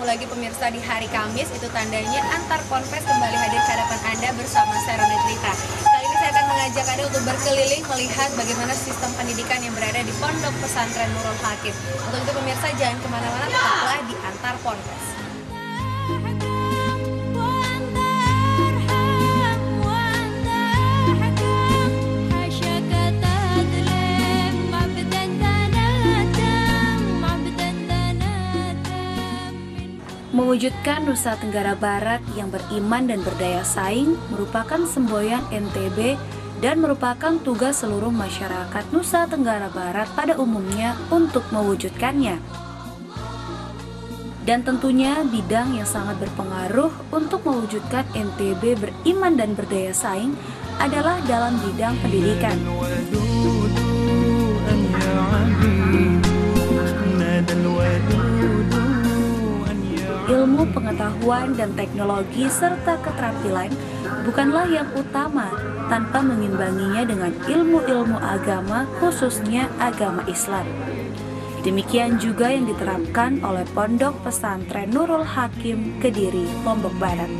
lagi pemirsa di hari Kamis, itu tandanya antar ponpes kembali hadir ke hadapan Anda bersama saya Rona Jelita. Kali ini saya akan mengajak Anda untuk berkeliling melihat bagaimana sistem pendidikan yang berada di Pondok Pesantren Nurul Hakim. Untuk itu pemirsa jangan kemana-mana, tetaplah di antar ponpes. Mewujudkan Nusa Tenggara Barat yang beriman dan berdaya saing merupakan semboyan NTB dan merupakan tugas seluruh masyarakat Nusa Tenggara Barat pada umumnya untuk mewujudkannya. Dan tentunya bidang yang sangat berpengaruh untuk mewujudkan NTB beriman dan berdaya saing adalah dalam bidang pendidikan. Ilmu pengetahuan dan teknologi serta keterampilan bukanlah yang utama tanpa mengimbanginya dengan ilmu-ilmu agama, khususnya agama Islam. Demikian juga yang diterapkan oleh Pondok Pesantren Nurul Hakim Kediri, Lombok Barat.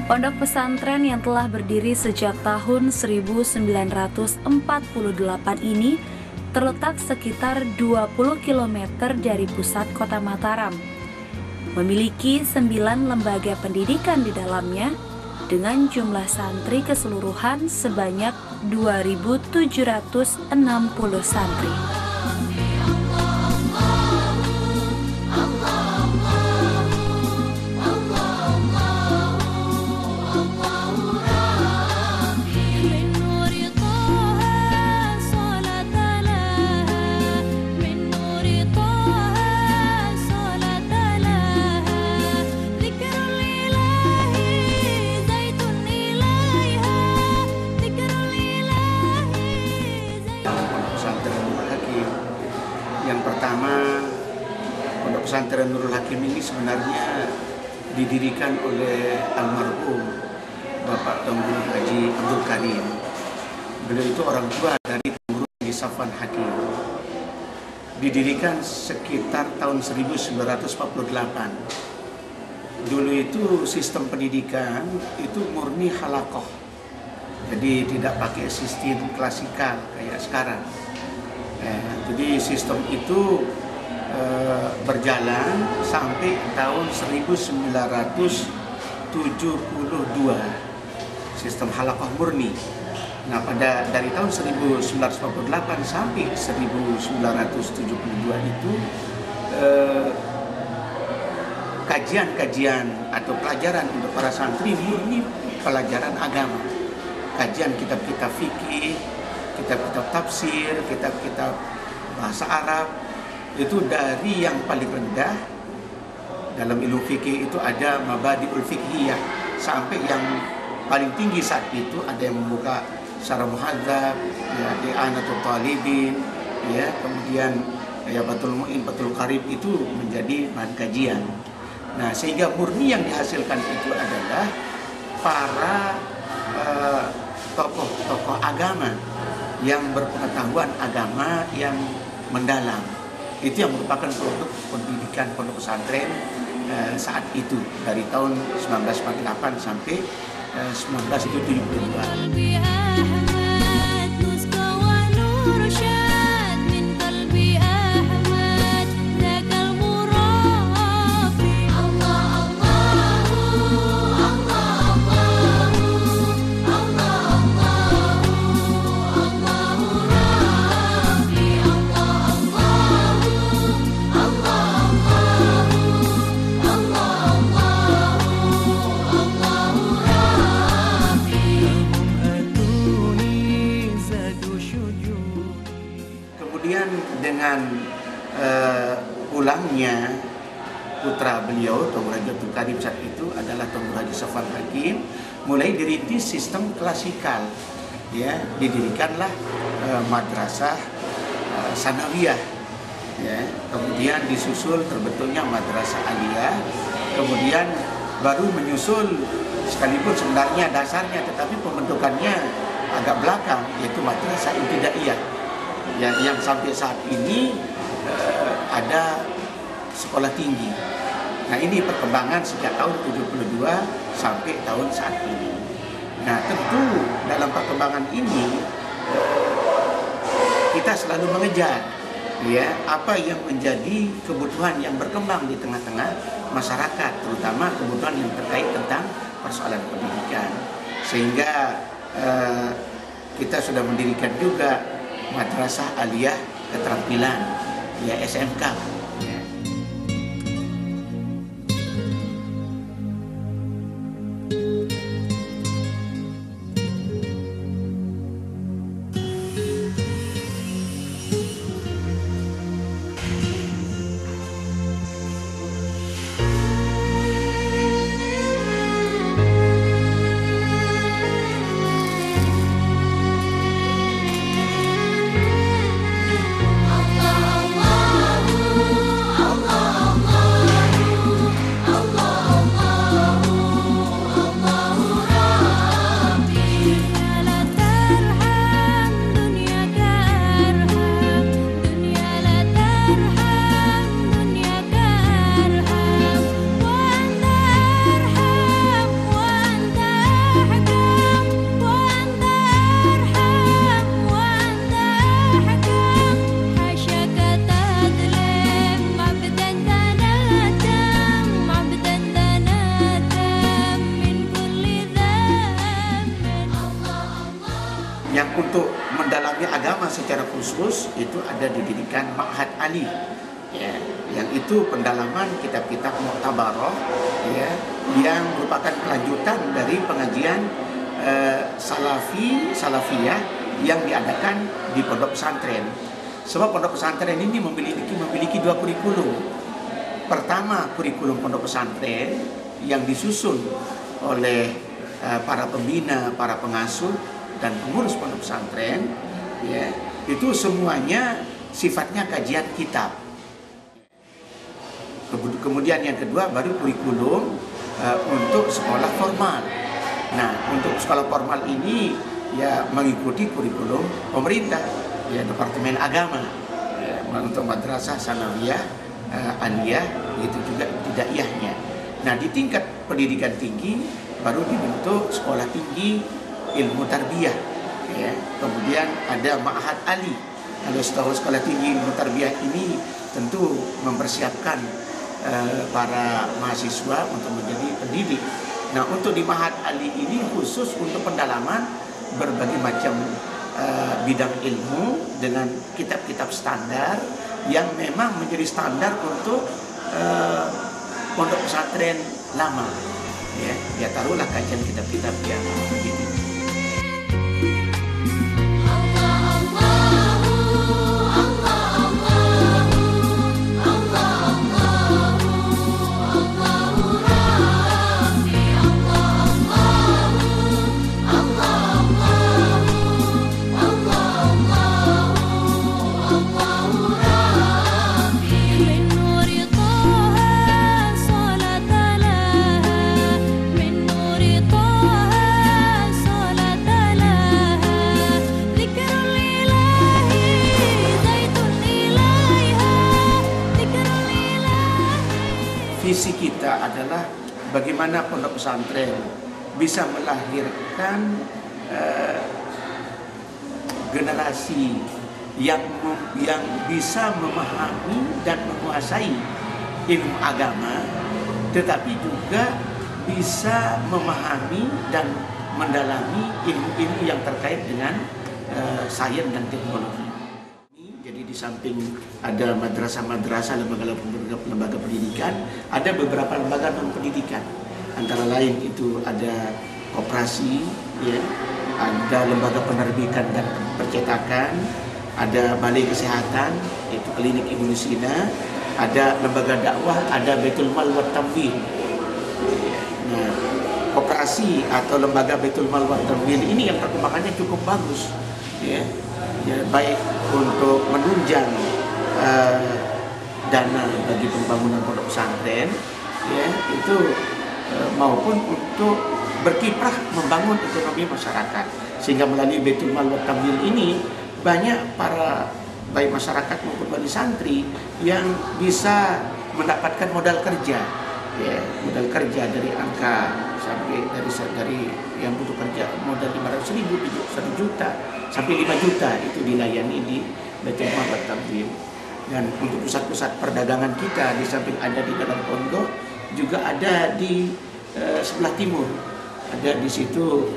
Pondok pesantren yang telah berdiri sejak tahun 1948 ini terletak sekitar 20 km dari pusat kota Mataram. Memiliki 9 lembaga pendidikan di dalamnya dengan jumlah santri keseluruhan sebanyak 2.760 santri. Yang pertama, Pondok Pesantren Nurul Hakim ini sebenarnya didirikan oleh almarhum Bapak Tunggul Haji Abdul Karim. Beliau itu orang tua dari Tunggul Haji Safwan Hakim. Didirikan sekitar tahun 1948. Dulu itu sistem pendidikan itu murni halakoh. Jadi tidak pakai sistem klasikal kayak sekarang. Jadi sistem itu berjalan sampai tahun 1972, sistem halakoh murni. Nah, dari tahun 1948 sampai 1972 itu kajian-kajian atau pelajaran untuk para santri murni pelajaran agama, kajian kitab-kitab fikih, kitab-kitab tafsir, kitab-kitab bahasa Arab, itu dari yang paling rendah dalam ilmu fikih itu ada mabadiul fiqhiyah sampai yang paling tinggi saat itu ada yang membuka Syarah Muhadzab, ya, I'anatul Talibin, ya, kemudian ya Batul Mu'in, Batul Qarib itu menjadi bahan kajian. Nah, sehingga murni yang dihasilkan itu adalah para tokoh-tokoh agama yang berpengetahuan agama yang mendalam. Itu yang merupakan produk pendidikan pondok pesantren saat itu dari tahun 1948 sampai 1972. putra beliau, Tunku Haji Abdul Karim saat itu adalah Tunku Haji Safwan Hakim, mulai dirintis sistem klasikal. Ya, didirikanlah madrasah sanawiyah. Ya, kemudian disusul terbentuknya madrasah aliyah, kemudian baru menyusul sekalipun sebenarnya dasarnya tetapi pembentukannya agak belakang, yaitu madrasah ibtidaiyah. Ya, yang sampai saat ini ada sekolah tinggi. Nah, ini perkembangan sejak tahun 72 sampai tahun saat ini. Nah, tentu dalam perkembangan ini kita selalu mengejar ya apa yang menjadi kebutuhan yang berkembang di tengah-tengah masyarakat, terutama kebutuhan yang terkait tentang persoalan pendidikan. Sehingga kita sudah mendirikan juga Madrasah Aliyah Keterampilan, ya SMK. Ya. Yang untuk mendalami agama secara khusus itu ada didirikan Ma'had Ali, ya, yang itu pendalaman kitab-kitab Mu'tabarah, ya, yang merupakan kelanjutan dari pengajian salafiyah yang diadakan di pondok pesantren. Sebab pondok pesantren ini memiliki dua kurikulum. Pertama, kurikulum pondok pesantren yang disusun oleh para pembina, para pengasuh dan pengurus pondok pesantren, ya, itu semuanya sifatnya kajian kitab. Kemudian yang kedua baru kurikulum untuk sekolah formal. Nah, untuk sekolah formal ini ya mengikuti kurikulum pemerintah, ya Departemen Agama. Ya, untuk madrasah sanawiyah, aliyah, itu juga ibtidaiyahnya. Nah, di tingkat pendidikan tinggi baru dibentuk sekolah tinggi ilmu tarbiyah, ya. Kemudian ada Ma'had Ali. Kalau setahu sekolah tinggi ilmu tarbiyah ini tentu mempersiapkan para mahasiswa untuk menjadi pendidik. Nah, untuk di Ma'had Ali ini khusus untuk pendalaman berbagai macam bidang ilmu dengan kitab-kitab standar yang memang menjadi standar untuk pondok pesantren lama. Ya taruhlah kajian kitab-kitab yang begitu. Visi kita adalah bagaimana pondok pesantren bisa melahirkan generasi yang bisa memahami dan menguasai ilmu agama, tetapi juga bisa memahami dan mendalami ilmu-ilmu yang terkait dengan sains dan teknologi. Jadi di samping ada madrasah-madrasah, lembaga pendidikan, ada beberapa lembaga non-pendidikan. Antara lain itu ada koperasi, ya, ada lembaga penerbitan dan percetakan, ada balai kesehatan, yaitu klinik Ibnu Sina, ada lembaga dakwah, ada Baitul Mal wa Tamwil. Nah, operasi atau lembaga Baitul Mal wa Tamwil ini yang perkembangannya cukup bagus, ya, baik untuk menunjang dana bagi pembangunan pondok pesantren, ya, itu maupun untuk berkiprah membangun ekonomi masyarakat, sehingga melalui Baitul Mal wa Tamwil ini banyak para baik masyarakat maupun wali santri yang bisa mendapatkan modal kerja, ya, modal kerja dari angka sampai dari yang butuh kerja modal 500.000, 1 juta sampai 5 juta itu dilayani di Baitul Mal wa Tamwil. Dan untuk pusat-pusat perdagangan kita di samping ada di dalam pondok juga ada di sebelah timur, ada di situ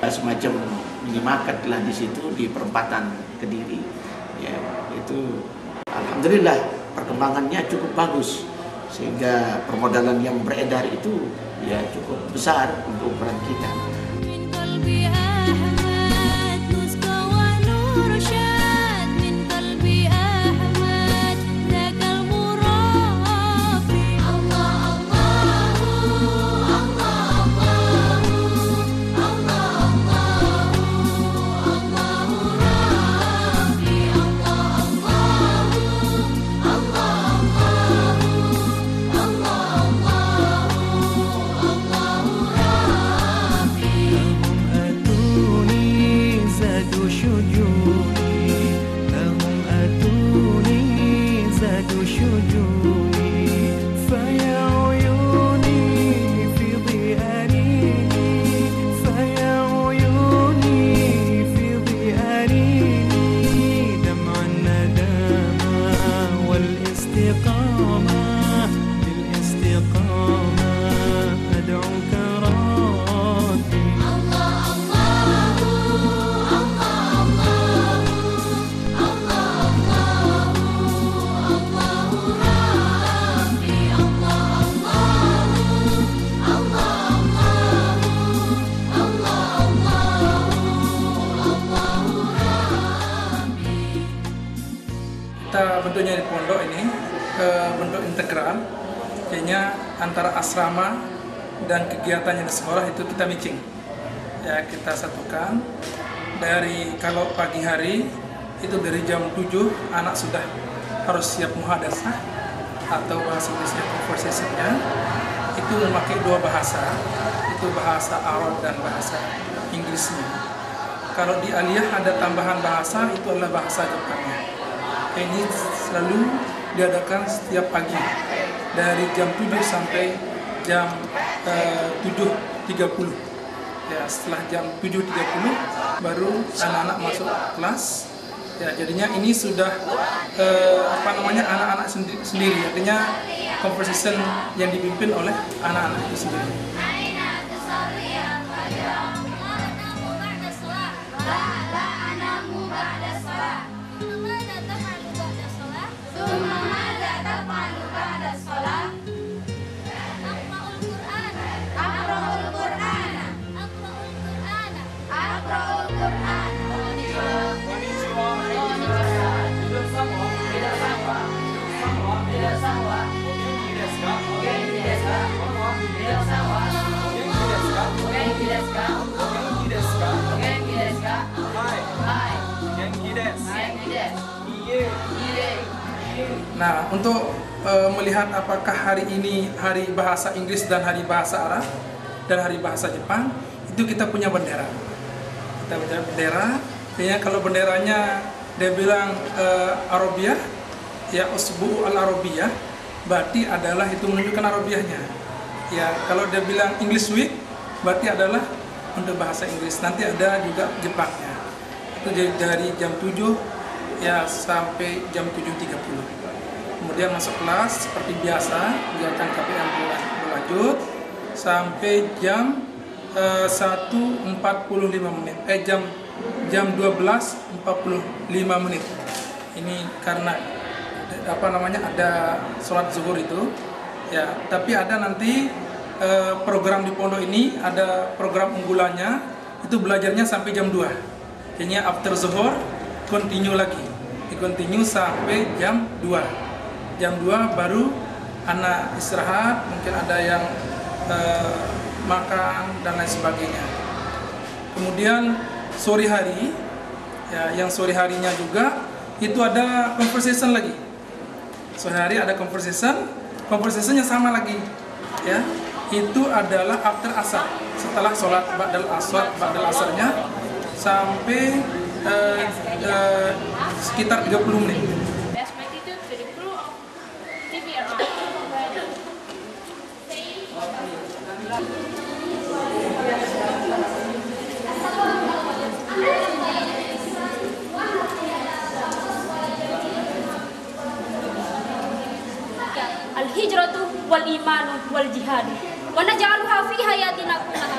semacam minimarket lah di situ di perempatan Kediri, ya, itu alhamdulillah perkembangannya cukup bagus sehingga permodalan yang beredar itu ya cukup besar untuk ukuran kita. Kita bentuknya di pondok ini bentuk integral, artinya antara asrama dan kegiatan yang di sekolah itu kita matching. Ya, kita satukan. Dari kalau pagi hari itu dari jam 7 anak sudah harus siap muhadasah atau bahasa Inggrisnya conversation-nya. Itu memakai 2 bahasa, itu bahasa Arab dan bahasa Inggrisnya. Kalau di aliyah ada tambahan bahasa, itu adalah bahasa Jepangnya. Ini selalu diadakan setiap pagi dari jam 7 sampai jam 7.30. Ya, setelah jam 7.30 baru anak-anak masuk kelas. Ya, jadinya ini sudah anak-anak sendiri, artinya conversation yang dipimpin oleh anak-anak itu sendiri. Nah, untuk melihat apakah hari ini hari bahasa Inggris dan hari bahasa Arab dan hari bahasa Jepang, itu kita punya bendera. Kita punya bendera, artinya kalau benderanya dia bilang Arabiah, ya usbu al-Arabiyah, berarti adalah itu menunjukkan Arabiahnya. Ya, kalau dia bilang English Week, berarti adalah untuk bahasa Inggris. Nanti ada juga Jepangnya. Itu dari jam 7 ya sampai jam 7.30. Kemudian masuk kelas seperti biasa, kegiatan KPM berlanjut sampai jam 1.45 menit. Jam 12.45 menit. Ini karena ada sholat zuhur itu. Ya, tapi ada nanti program di pondok ini ada program unggulannya, itu belajarnya sampai jam 2. Jadi after zuhur continue lagi. Continue sampai jam 2. jam 2 baru anak istirahat, mungkin ada yang makan dan lain sebagainya. Kemudian sore hari, ya, yang sore harinya juga itu ada conversation lagi. Sore hari ada conversationnya sama lagi, ya. Itu adalah after asar, setelah sholat ba'dal asarnya sampai sekitar 30 menit. Al-hijratu wal imanu wal jihadu wa naj'aluha fi hayatina kullaha.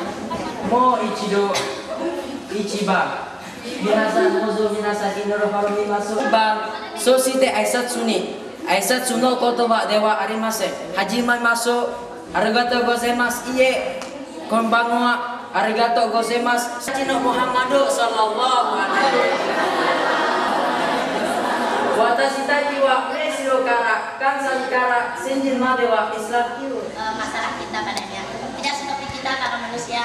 Mo ichido ichiba minasan mozo minasan inoro haromi masu ba sosite aisatsu no kotoba dewa arimasen hajimaimasu arigatou gozaimasu iye konbanwa arigatou gozaimasu Cino Muhammadu sallallahu alaihi wasallam watashi tachi wa neshiro kara kansai kara senjin made wa Islam iru. Masalah kita padanya tidak seperti kita, kalau manusia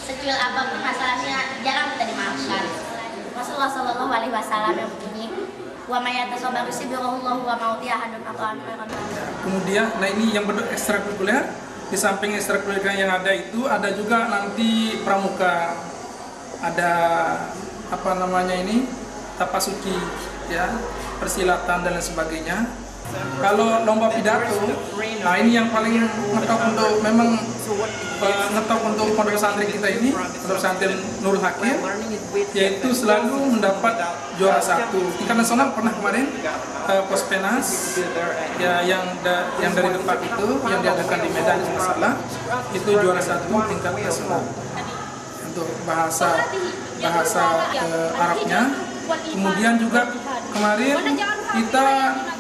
sekecil apapun masalahnya jarang kita dimaafkan. Rasulullah Shallallahu Alaihi Wasallam yang berbunyi, wa mayatasabaru sibirullahu wa mauti ahadun atau anfaran. Kemudian, nah ini yang bentuk ekstrakurikuler. Di samping ekstrakurikuler yang ada itu ada juga nanti pramuka, ada apa namanya ini tapasuki, ya, persilatan dan lain sebagainya. Kalau lomba pidato, nah ini yang paling ngetop untuk memang ngetop untuk pondok pesantren kita ini, pondok pesantren Nurul Hakim, yaitu selalu mendapat juara 1 tingkat nasional. Pernah kemarin Pospenas, ya, yang dari depan itu yang diadakan di Medan di Masalah, itu juara 1 tingkat nasional untuk bahasa Arabnya. Kemudian juga kemarin kita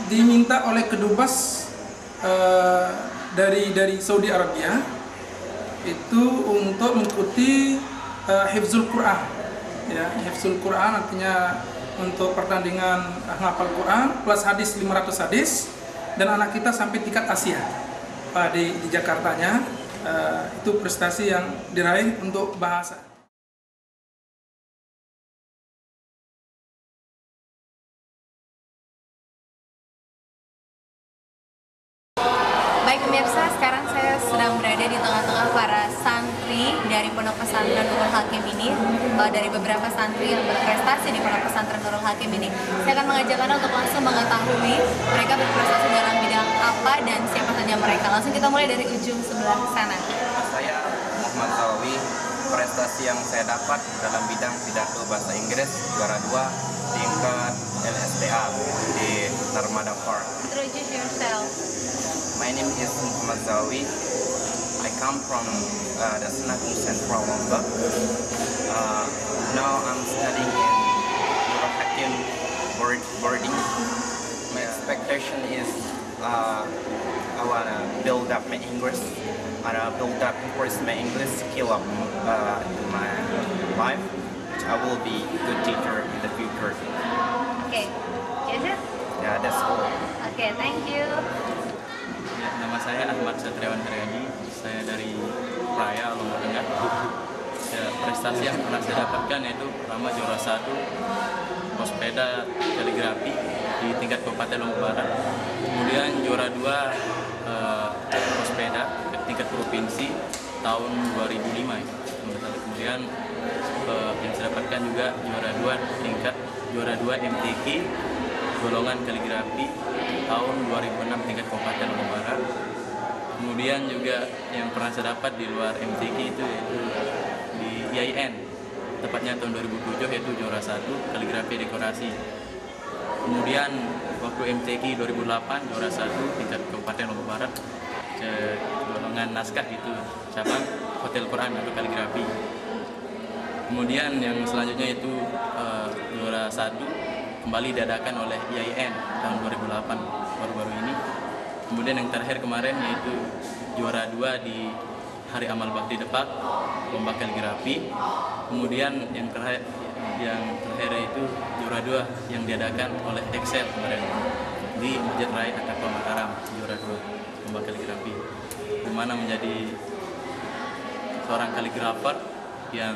diminta oleh Kedubes dari Saudi Arabia itu untuk mengikuti Hifzul Quran, ya, Hifzul Quran artinya untuk pertandingan hafal Quran plus hadis 500 hadis, dan anak kita sampai tingkat Asia di Jakartanya. Itu prestasi yang diraih untuk bahasa. Baik pemirsa, sekarang saya sedang berada di tengah-tengah para santri dari Pondok Pesantren Nurul Hakim ini, dari beberapa santri yang berprestasi di Pondok Pesantren Nurul Hakim ini. Saya akan mengajak Anda untuk langsung mengetahui mereka berprestasi dalam bidang apa dan siapa saja mereka. Langsung kita mulai dari ujung sebelah sana. Saya Muhammad Zawi. Prestasi yang saya dapat dalam bidang pidato bahasa Inggris juara 2 tingkat LSTA di Narmada Park. Introduce yourself. My name is Muhammad Zawi. I come from the Senagung Central Lombok. Now I'm studying in Nurul Hakim boarding. My expectation is I wanna build up my English. I wanna build up my English skill up in my life. I will be a good teacher in the future. Okay, is it? Yeah, that's all. Okay, thank you. Ya, nama saya Ahmad Satriawan Haryadi. Saya dari Praya, Lombok Tengah. Ya, prestasi yang pernah saya dapatkan yaitu pertama juara 1 Pospeda kaligrafi di tingkat Kabupaten Lombok Barat. Kemudian juara 2 Pospeda ke tingkat provinsi tahun 2005 ya. Kemudian yang saya dapatkan juga juara 2 MTQ golongan kaligrafi tahun 2006 tingkat Kabupaten Lombok Barat. Kemudian juga yang pernah saya dapat di luar MTQ itu yaitu di IAIN, tepatnya tahun 2007, yaitu juara 1 kaligrafi dekorasi. Kemudian waktu MTQ 2008 juara 1 tingkat Kabupaten Lombok Barat ke golongan naskah, itu cabang Hotel Quran atau kaligrafi. Kemudian yang selanjutnya itu juara 1 kembali diadakan oleh IAIN tahun 2008 baru-baru ini. Kemudian yang terakhir kemarin yaitu juara 2 di Hari Amal Bakti Depak lomba kaligrafi. Kemudian yang terakhir itu juara 2 yang diadakan oleh Excel kemarin di di Masjid Raya Atapa Mataram, juara 2 lomba kaligrafi, di mana menjadi seorang kaligrafer yang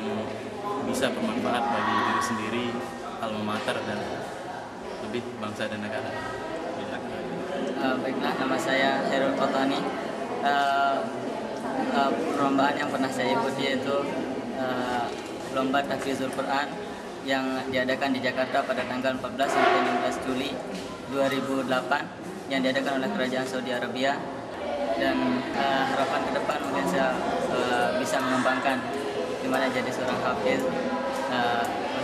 bisa bermanfaat bagi diri sendiri, alma mater, dan lebih bangsa dan negara. Baiklah, nama saya Herul Kotani. Perlombaan yang pernah saya ikuti yaitu lomba tahfizul Quran yang diadakan di Jakarta pada tanggal 14 sampai 16 Juli 2008 yang diadakan oleh Kerajaan Saudi Arabia, dan harapan ke depan mungkin saya bisa mengembangkan gimana jadi seorang hafiz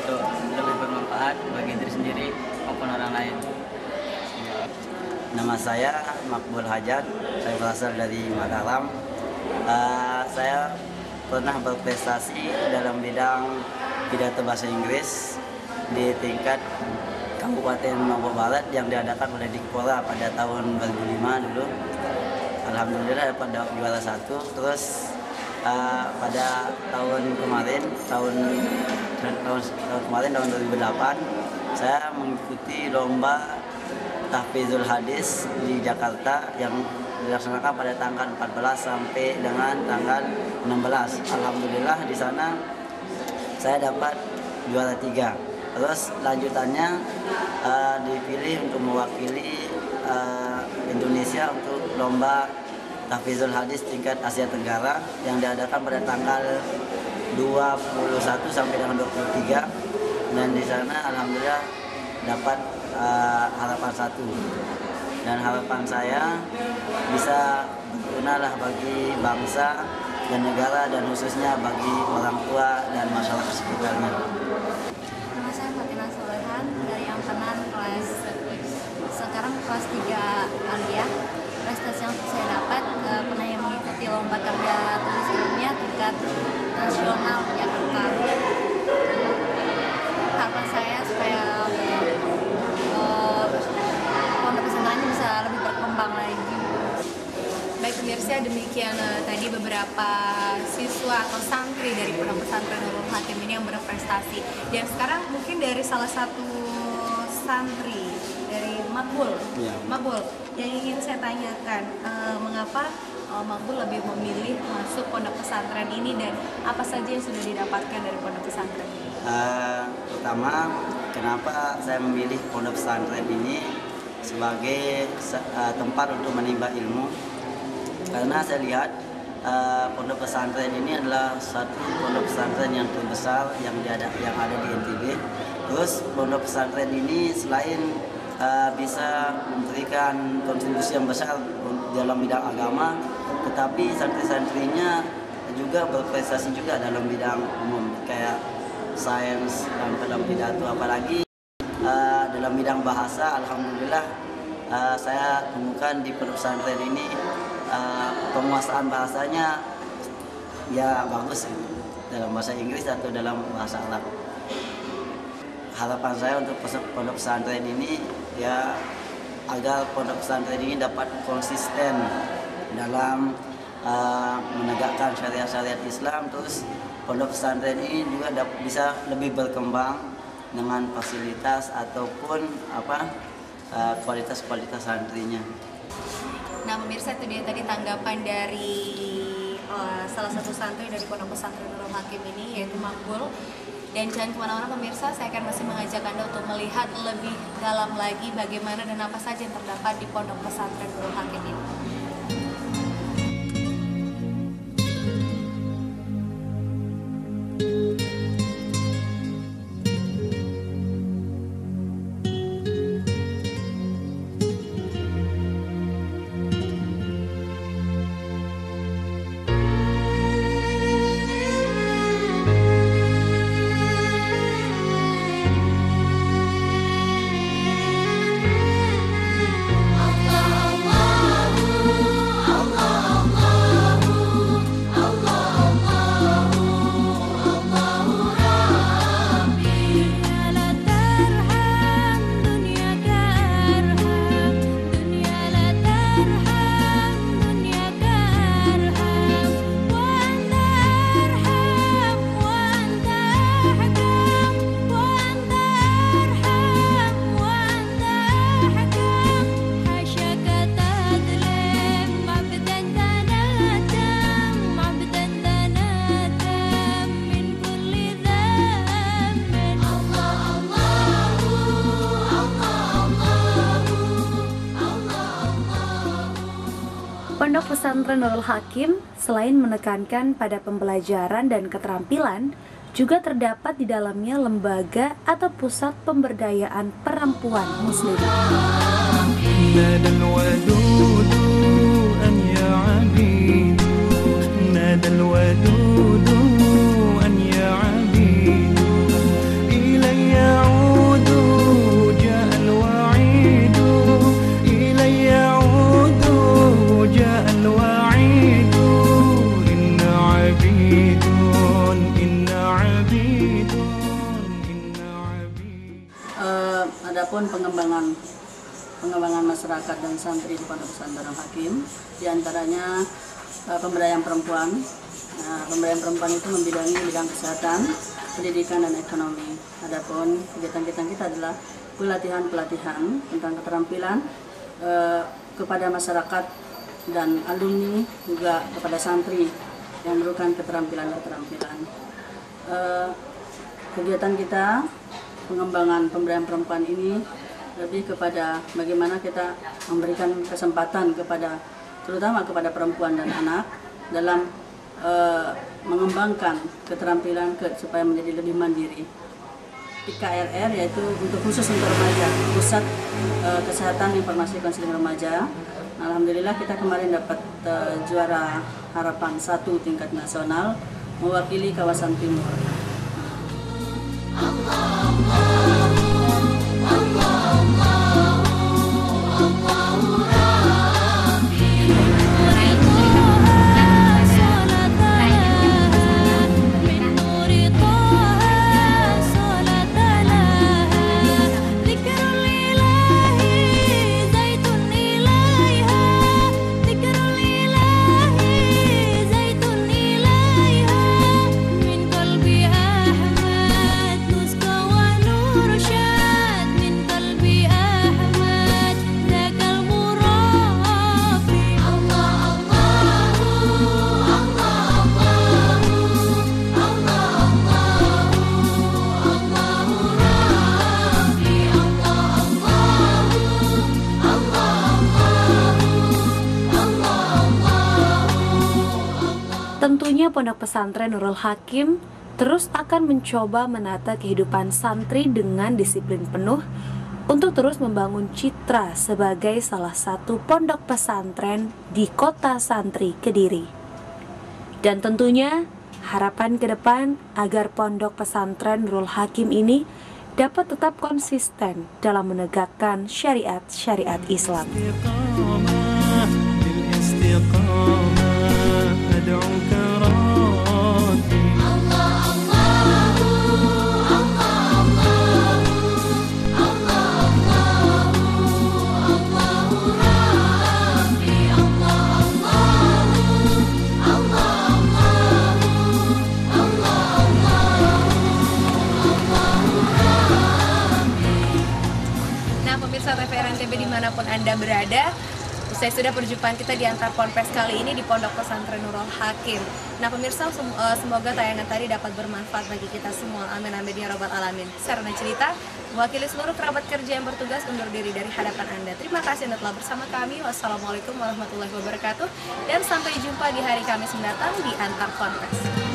untuk lebih bermanfaat bagi diri sendiri maupun orang lain. Nama saya Makbul Hajat, saya berasal dari Mataram. Saya pernah berprestasi dalam bidang pidato bahasa Inggris di tingkat Kabupaten Lombok Barat yang diadakan oleh Dikpora pada tahun 2005 dulu. Alhamdulillah dapat juara 1. Terus pada tahun kemarin, tahun 2008, saya mengikuti lomba tahfizul hadis di Jakarta yang dilaksanakan pada tanggal 14 sampai dengan tanggal 16. Alhamdulillah di sana saya dapat juara 3. Terus lanjutannya dipilih untuk mewakili Indonesia untuk lomba tahfizul hadis tingkat Asia Tenggara yang diadakan pada tanggal 21 sampai dengan 23, dan di sana alhamdulillah dapat harapan 1, dan harapan saya bisa berguna lah bagi bangsa dan negara, dan khususnya bagi orang tua dan masyarakat sekitarnya. Nama saya Fatina Solehan dari Ampenan sekarang kelas 3 aliyah. Prestasi yang saya dapat pernah yang mengikuti lomba karya tulis ilmiah tingkat nasional Jakarta. Harapan saya supaya pondok pesantrennya bisa lebih berkembang lagi. Baik pemirsa, demikian tadi beberapa siswa atau santri dari Pondok Pesantren Nurul Hakim ini yang berprestasi. Dan sekarang mungkin dari salah satu santri dari Makbul, Makbul, yang ingin saya tanyakan, mengapa Makbul lebih memilih masuk pondok pesantren ini, dan apa saja yang sudah didapatkan dari pondok pesantren? Pertama, kenapa saya memilih pondok pesantren ini sebagai tempat untuk menimba ilmu? Karena saya lihat pondok pesantren ini adalah satu pondok pesantren yang terbesar yang ada di NTB. Terus pondok pesantren ini selain bisa memberikan kontribusi yang besar dalam bidang agama, tetapi santri-santrinya juga berprestasi juga dalam bidang umum kayak sains dan dalam pidato, apalagi dalam bidang bahasa. Alhamdulillah saya temukan di pondok pesantren ini penguasaan bahasanya ya bagus dalam bahasa Inggris atau dalam bahasa Arab. Harapan saya untuk pondok pesantren ini ya agar pondok pesantren ini dapat konsisten dalam menegakkan syariat-syariat Islam. Terus pondok pesantren ini juga bisa lebih berkembang dengan fasilitas ataupun kualitas-kualitas santrinya. Nah pemirsa, itu dia tadi tanggapan dari salah satu santri dari Pondok Pesantren Nurul Hakim ini, yaitu Makbul. Dan jangan kemana-mana pemirsa, saya akan masih mengajak Anda untuk melihat lebih dalam lagi bagaimana dan apa saja yang terdapat di Pondok Pesantren Nurul Hakim ini. Allah Pesantren Nurul Hakim selain menekankan pada pembelajaran dan keterampilan, juga terdapat di dalamnya lembaga atau pusat pemberdayaan perempuan muslim. Adapun pengembangan masyarakat dan santri di Pondok Pesantren Nurul Hakim, diantaranya pemberdayaan perempuan. Pemberdayaan perempuan itu membidangi bidang kesehatan, pendidikan, dan ekonomi. Adapun kegiatan kita adalah pelatihan tentang keterampilan kepada masyarakat dan alumni, juga kepada santri yang memerlukan keterampilan. Kegiatan kita pengembangan pemberdayaan perempuan ini lebih kepada bagaimana kita memberikan kesempatan terutama kepada perempuan dan anak dalam mengembangkan keterampilan supaya menjadi lebih mandiri. PKRR yaitu khusus untuk remaja, Pusat Kesehatan Informasi Konseling Remaja. Alhamdulillah kita kemarin dapat juara harapan 1 tingkat nasional mewakili kawasan timur. Tentunya Pondok Pesantren Nurul Hakim terus akan mencoba menata kehidupan santri dengan disiplin penuh untuk terus membangun citra sebagai salah satu pondok pesantren di kota santri Kediri. Dan tentunya harapan ke depan agar Pondok Pesantren Nurul Hakim ini dapat tetap konsisten dalam menegakkan syariat-syariat Islam. Dimanapun Anda berada, usai sudah perjumpaan kita di Antar Ponpes kali ini di Pondok Pesantren Nurul Hakim. Nah pemirsa, semoga tayangan tadi dapat bermanfaat bagi kita semua. Amin amin ya robbal alamin. Sarana cerita mewakili seluruh kerabat kerja yang bertugas undur diri dari hadapan Anda. Terima kasih Anda telah bersama kami. Wassalamualaikum warahmatullahi wabarakatuh. Dan sampai jumpa di hari Kamis mendatang di Antar Ponpes.